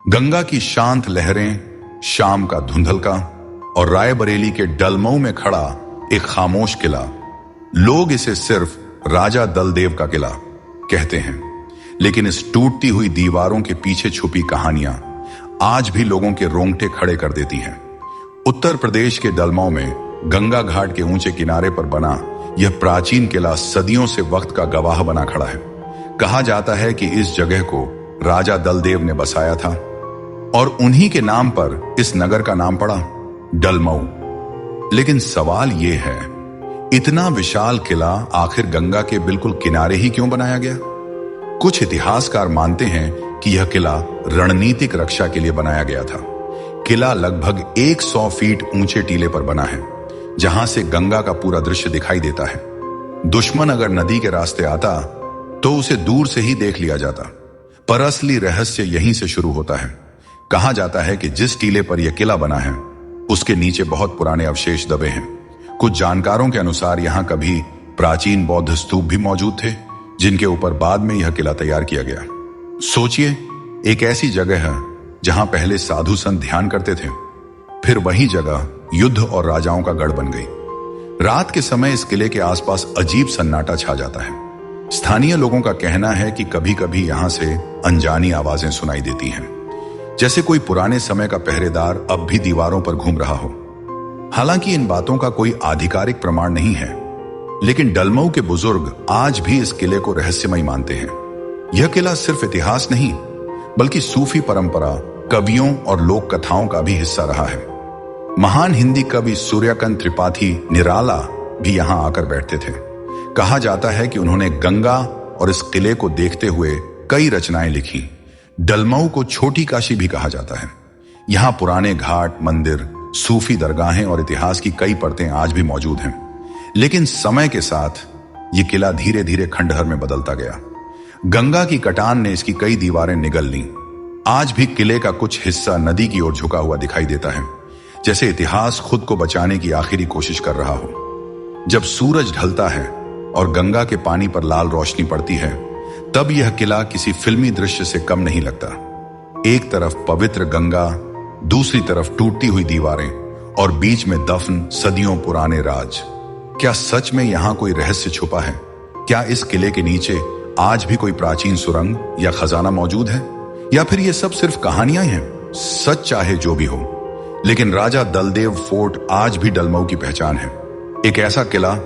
गंगा की शांत लहरें, शाम का धुंधलका और रायबरेली के डलमऊ में खड़ा एक खामोश किला। लोग इसे सिर्फ राजा दलदेव का किला कहते हैं, लेकिन इस टूटती हुई दीवारों के पीछे छुपी कहानियां आज भी लोगों के रोंगटे खड़े कर देती हैं। उत्तर प्रदेश के डलमऊ में गंगा घाट के ऊंचे किनारे पर बना यह प्राचीन किला सदियों से वक्त का गवाह बना खड़ा है। कहा जाता है कि इस जगह को राजा दलदेव ने बसाया था और उन्हीं के नाम पर इस नगर का नाम पड़ा डलमऊ। लेकिन सवाल यह है, इतना विशाल किला आखिर गंगा के बिल्कुल किनारे ही क्यों बनाया गया? कुछ इतिहासकार मानते हैं कि यह किला रणनीतिक रक्षा के लिए बनाया गया था। किला लगभग 100 फीट ऊंचे टीले पर बना है, जहां से गंगा का पूरा दृश्य दिखाई देता है। दुश्मन अगर नदी के रास्ते आता तो उसे दूर से ही देख लिया जाता, पर असली रहस्य यहीं से शुरू होता है। कहा जाता है कि जिस टीले पर यह किला बना है उसके नीचे बहुत पुराने अवशेष दबे हैं। कुछ जानकारों के अनुसार यहां कभी प्राचीन बौद्ध स्तूप भी मौजूद थे, जिनके ऊपर बाद में यह किला तैयार किया गया। सोचिए, एक ऐसी जगह है जहां पहले साधु संत ध्यान करते थे, फिर वही जगह युद्ध और राजाओं का गढ़ बन गई। रात के समय इस किले के आसपास अजीब सन्नाटा छा जाता है। स्थानीय लोगों का कहना है कि कभी कभी यहां से अनजानी आवाजें सुनाई देती हैं, जैसे कोई पुराने समय का पहरेदार अब भी दीवारों पर घूम रहा हो। हालांकि इन बातों का कोई आधिकारिक प्रमाण नहीं है, लेकिन डलमऊ के बुजुर्ग आज भी इस किले को रहस्यमय मानते हैं। यह किला सिर्फ इतिहास नहीं, बल्कि सूफी परंपरा, कवियों और लोक कथाओं का भी हिस्सा रहा है। महान हिंदी कवि सूर्यकांत त्रिपाठी निराला भी यहां आकर बैठते थे। कहा जाता है कि उन्होंने गंगा और इस किले को देखते हुए कई रचनाएं लिखी। डलमऊ को छोटी काशी भी कहा जाता है। यहां पुराने घाट, मंदिर, सूफी दरगाहें और इतिहास की कई परतें आज भी मौजूद हैं। लेकिन समय के साथ यह किला धीरे धीरे खंडहर में बदलता गया। गंगा की कटान ने इसकी कई दीवारें निगल लीं। आज भी किले का कुछ हिस्सा नदी की ओर झुका हुआ दिखाई देता है, जैसे इतिहास खुद को बचाने की आखिरी कोशिश कर रहा हो। जब सूरज ढलता है और गंगा के पानी पर लाल रोशनी पड़ती है, तब यह किला किसी फिल्मी दृश्य से कम नहीं लगता। एक तरफ पवित्र गंगा, दूसरी तरफ टूटती हुई दीवारें और बीच में दफन सदियों पुराने राज। क्या सच में यहां कोई रहस्य छुपा है? क्या इस किले के नीचे आज भी कोई प्राचीन सुरंग या खजाना मौजूद है, या फिर ये सब सिर्फ कहानियां हैं? सच चाहे जो भी हो, लेकिन राजा दलदेव फोर्ट आज भी डलमऊ की पहचान है। एक ऐसा किला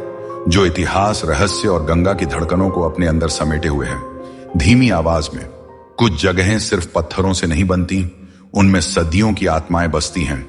जो इतिहास, रहस्य और गंगा की धड़कनों को अपने अंदर समेटे हुए है। धीमी आवाज में कुछ जगहें सिर्फ पत्थरों से नहीं बनती, उनमें सदियों की आत्माएं बसती हैं।